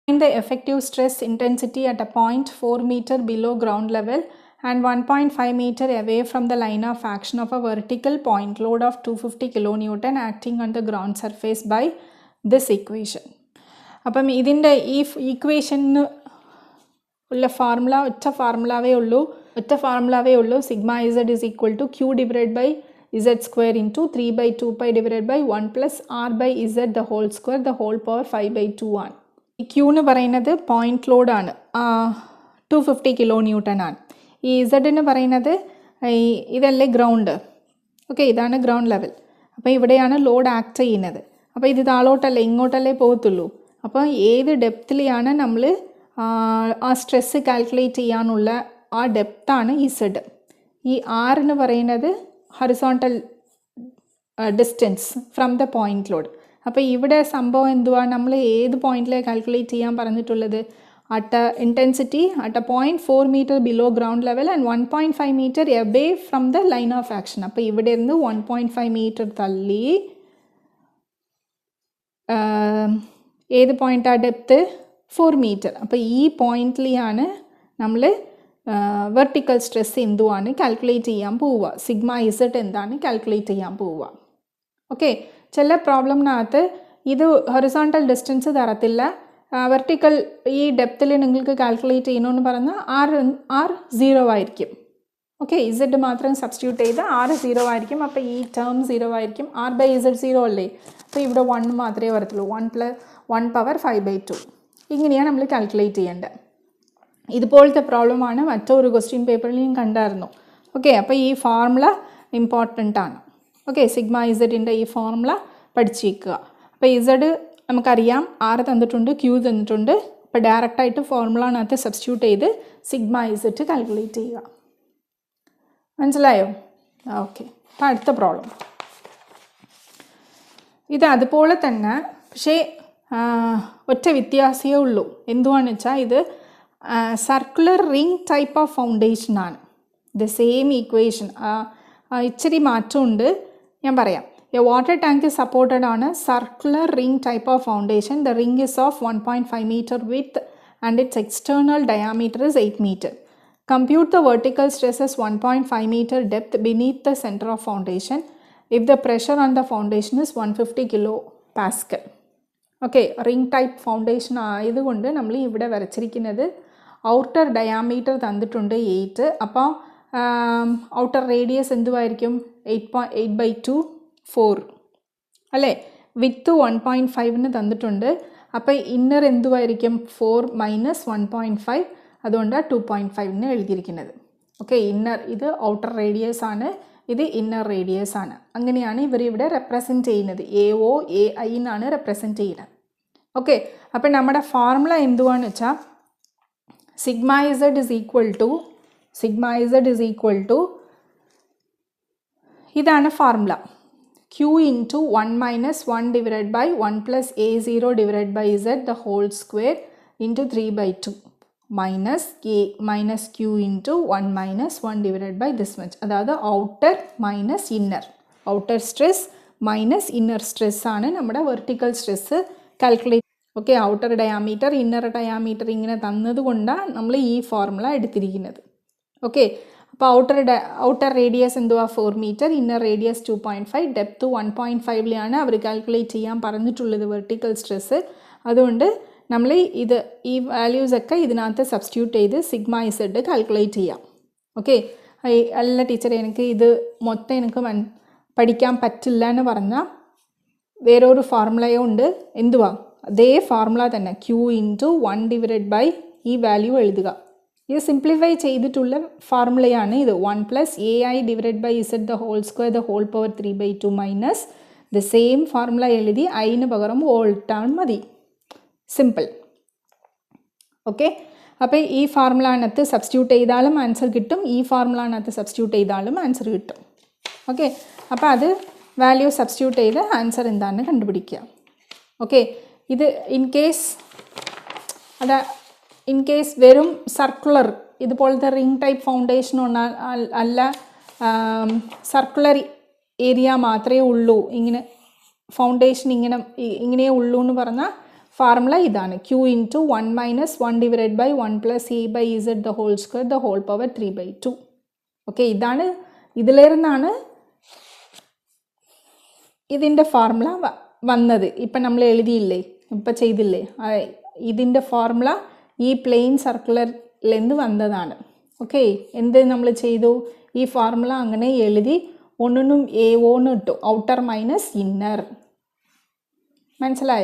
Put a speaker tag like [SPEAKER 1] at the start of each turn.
[SPEAKER 1] Find the effective stress intensity at a point 4 meter below ground level and 1.5 meter away from the line of action of a vertical point load of 250 kilonewton acting on the ground surface by this equation. അപ്പം ഇതിൻ്റെ ഈ ഈക്വേഷന് ഉള്ള ഒറ്റ ഫാർമുലാവേ ഉള്ളൂ sigma Z is equal to Q divide by Z square into 3/2 divide by 1 plus R by Z the whole square the whole power 5/2 ആണ്. ഈ Q എന്ന് പറയുന്നത് പോയിൻറ്റ് ലോഡാണ്, 250 kilonewton ആണ്. ഈ ഇസഡിന് പറയുന്നത് ഇതല്ലേ ഗ്രൗണ്ട്, ഓക്കെ, ഇതാണ് ഗ്രൗണ്ട് ലെവൽ. അപ്പോൾ ഇവിടെയാണ് ലോഡ് ആക്ട് ചെയ്യുന്നത്. അപ്പോൾ ഇത് താഴോട്ടല്ലേ ഇങ്ങോട്ടല്ലേ പോകത്തുള്ളൂ. അപ്പോൾ ഏത് ഡെപ്തിലെയാണ് നമ്മൾ ആ സ്ട്രെസ്സ് കാൽക്കുലേറ്റ് ചെയ്യാനുള്ള ആ ഡെപ്താണ് ഇസഡ്. ഈ ആർ എന്ന് പറയുന്നത് horizontal distance from the point load. അപ്പോൾ ഇവിടെ സംഭവം എന്തുവാ, നമ്മൾ ഏത് പോയിന്റിലാണ് കാൽക്കുലേറ്റ് ചെയ്യാൻ പറഞ്ഞിട്ടുള്ളത്? At intensity at 0.4 meter below ground level and 1.5 meter abbey from the line of action. അപ്പോൾ ഇവിടെ നിന്ന് 1.5 meter തള്ളി ഏത് പോയിൻ്റാണ് ഡെപ്ത്? 4 meter. അപ്പോൾ ഈ പോയിന്റിലാണ് നമ്മൾ വെർട്ടിക്കൽ സ്ട്രെസ് എന്തുവാണ് കാൽക്കുലേറ്റ് ചെയ്യാൻ പോവുക, സിഗ്മ ഇസഡ് എന്താണ് കാൽക്കുലേറ്റ് ചെയ്യാൻ പോവുക. ഓക്കെ, ചില പ്രോബ്ലമിനകത്ത് ഇത് ഹൊറിസോണ്ടൽ ഡിസ്റ്റൻസ് തരത്തില്ല, വെർട്ടിക്കൽ ഈ ഡെപ്തിൽ നിങ്ങൾക്ക് കാൽക്കുലേറ്റ് ചെയ്യണമെന്ന് പറഞ്ഞാൽ ആർ 0 ആയിരിക്കും. ഓക്കെ, ഇസഡ് മാത്രം സബ്സ്റ്റിറ്റ്യൂട്ട് ചെയ്ത് ആർ 0 ആയിരിക്കും. അപ്പോൾ ഈ ടേം 0 ആയിരിക്കും. ആർ ബൈ ഇസഡ് 0 അല്ലേ, അപ്പോൾ ഇവിടെ 1 മാത്രമേ വരത്തുള്ളൂ. 1 പവർ 5/2 ഇങ്ങനെയാണ് നമ്മൾ കാൽക്കുലേറ്റ് ചെയ്യേണ്ടത്. ഇതുപോലത്തെ പ്രോബ്ലമാണ് മറ്റൊരു ക്വസ്റ്റ്യൻ പേപ്പറിൽ ഞാൻ കണ്ടായിരുന്നു. ഓക്കെ, അപ്പോൾ ഈ ഫോർമുല ഇമ്പോർട്ടൻ്റ് ആണ്. ഓക്കെ, സിഗ്മ ഇസഡിൻ്റെ ഈ ഫോർമുല പഠിച്ചു വയ്ക്കുക. അപ്പോൾ ഇസഡ് നമുക്കറിയാം, ആർ തന്നിട്ടുണ്ട്, ക്യൂ തന്നിട്ടുണ്ട്. അപ്പോൾ ഡയറക്റ്റായിട്ട് ഫോർമുലനകത്ത് സബ്സ്റ്റിറ്റ്യൂട്ട് ചെയ്ത് സിഗ്മ ഇസഡ് കാൽക്കുലേറ്റ് ചെയ്യുക. മനസ്സിലായോ? ഓക്കെ, അപ്പോൾ അടുത്ത പ്രോബ്ലം ഇത് അതുപോലെ തന്നെ, പക്ഷേ ഒറ്റ വ്യത്യാസമേ ഉള്ളൂ. എന്തുവാണെന്ന് വെച്ചാൽ ഇത് സർക്കുലർ റിംഗ് ടൈപ്പ് ഓഫ് ഫൗണ്ടേഷനാണ്. ദ സെയിം ഈക്വേഷൻ, ഇച്ചിരി മാറ്റമുണ്ട്, ഞാൻ പറയാം. A water tank is supported on a circular ring type of foundation. The ring is of 1.5 meter width and its external diameter is 8 meter. Compute the vertical stress as 1.5 meter depth beneath the center of foundation if the pressure on the foundation is 150 kilopascal. Okay, ring type foundation ആയതുകൊണ്ട് നമ്മൾ ഇവിടെ വരച്ചിരിക്കുന്നത് outer diameter തന്നിട്ടുണ്ട് 8. അപ്പോൾ outer radius എന്തുമായിരിക്കും? 8/2 4 അല്ലേ. വിത്ത് 1.5 തന്നിട്ടുണ്ട്. അപ്പോൾ inner എന്തുമായിരിക്കും? 4 - 1.5, അതുകൊണ്ടാണ് 2.5 എഴുതിയിരിക്കുന്നത്. ഓക്കെ, ഇന്നർ ഇത് ഔട്ടർ റേഡിയസ് ആണ്, ഇത് ഇന്നർ റേഡിയസ് ആണ്. അങ്ങനെയാണ് ഇവരിവിടെ റെപ്രസെൻറ്റ് ചെയ്യുന്നത്. AO AI എന്നാണ് റെപ്രസെൻറ്റ് ചെയ്യുന്നത്. ഓക്കെ, അപ്പോൾ നമ്മുടെ ഫോർമുല എന്തുവാന്ന് വെച്ചാൽ sigma Z is equal to ഇതാണ് formula. Q into 1 - 1 divided by 1 plus A0 divided by Z the whole square into 3/2 minus Q into 1 - 1 divided by this much. അതായത് outer minus inner, outer stress minus inner stress ആണ് നമ്മുടെ vertical stress calculate. Okay, outer diameter inner diameter ഇങ്ങനെ തന്നതുകൊണ്ടാണ് നമ്മൾ ഈ formula എടുത്തിരിക്കുന്നത്. Okay, അപ്പോൾ outer radius എന്തുവാ? 4 meter, inner radius 2.5, depth 1.5ലാണ് അവർ calculate ചെയ്യാൻ പറഞ്ഞിട്ടുള്ളത് വെർട്ടിക്കൽ സ്ട്രെസ്. അതുകൊണ്ട് നമ്മൾ ഈ വാല്യൂസൊക്കെ ഇതിനകത്ത് സബ്സ്റ്റിറ്റ്യൂട്ട് ചെയ്ത് സിഗ്മ ഇസഡ് കാൽക്കുലേറ്റ് ചെയ്യാം. ഓക്കെ, അല്ല ടീച്ചർ എനിക്ക് ഇത് മൊത്തം എനിക്ക് പഠിക്കാൻ പറ്റില്ല എന്ന് പറഞ്ഞാൽ വേറൊരു ഫോർമുലയോ ഉണ്ട്. എന്തുവാ? അതേ ഫോർമുല തന്നെ, Q into 1 divided by ഈ വാല്യൂ എഴുതുക. ഇത് സിംപ്ലിഫൈ ചെയ്തിട്ടുള്ള ഫോർമുലയാണ് ഇത്. 1 plus AI divided by Z the whole square the whole power 3/2 minus the same formula എഴുതി ഐന് പകരം വോൾട്ടാണ് മതി. സിമ്പിൾ. ഓക്കെ, അപ്പോൾ ഈ ഫോർമുലനകത്ത് സബ്സ്റ്റിറ്റ്യൂട്ട് ചെയ്താലും ആൻസർ കിട്ടും, ഈ ഫോർമുലനകത്ത് സബ്സ്റ്റിറ്റ്യൂട്ട് ചെയ്താലും ആൻസർ കിട്ടും. ഓക്കെ, അപ്പോൾ അത് വാല്യൂ സബ്സ്റ്റിറ്റ്യൂട്ട് ചെയ്ത് ആൻസർ എന്താണെന്ന് കണ്ടുപിടിക്കുക. ഓക്കെ, ഇത് ഇൻ കേസ് വെറും സർക്കുലർ ഇതുപോലത്തെ റിംഗ് ടൈപ്പ് ഫൗണ്ടേഷൻ അല്ല, സർക്കുലർ ഏരിയ മാത്രമേ ഉള്ളൂ, ഇങ്ങനെ ഫൗണ്ടേഷൻ ഇങ്ങനെയേ ഉള്ളൂ എന്ന് പറഞ്ഞാൽ ഫോർമുല ഇതാണ് q into 1 minus 1 divide by 1 plus A by Z the whole square the whole power 3/2. Okay, ഇതാണ് ഇതിലിരുന്നാണ് ഇതിൻ്റെ ഫോർമുല വന്നത്. ഇപ്പം നമ്മൾ എഴുതിയില്ലേ, ഇപ്പം ചെയ്തില്ലേ, ഇതിൻ്റെ ഫോർമുല ഈ പ്ലെയിൻ സർക്കുലറിൽ നിന്ന് വന്നതാണ്. ഓക്കെ, എന്ത് നമ്മൾ ചെയ്തു, ഈ ഫോർമുല അങ്ങനെ എഴുതി ഒന്നിനും A1 ഇട്ടു, ഔട്ടർ മൈനസ് ഇന്നർ. മനസ്സിലായോ?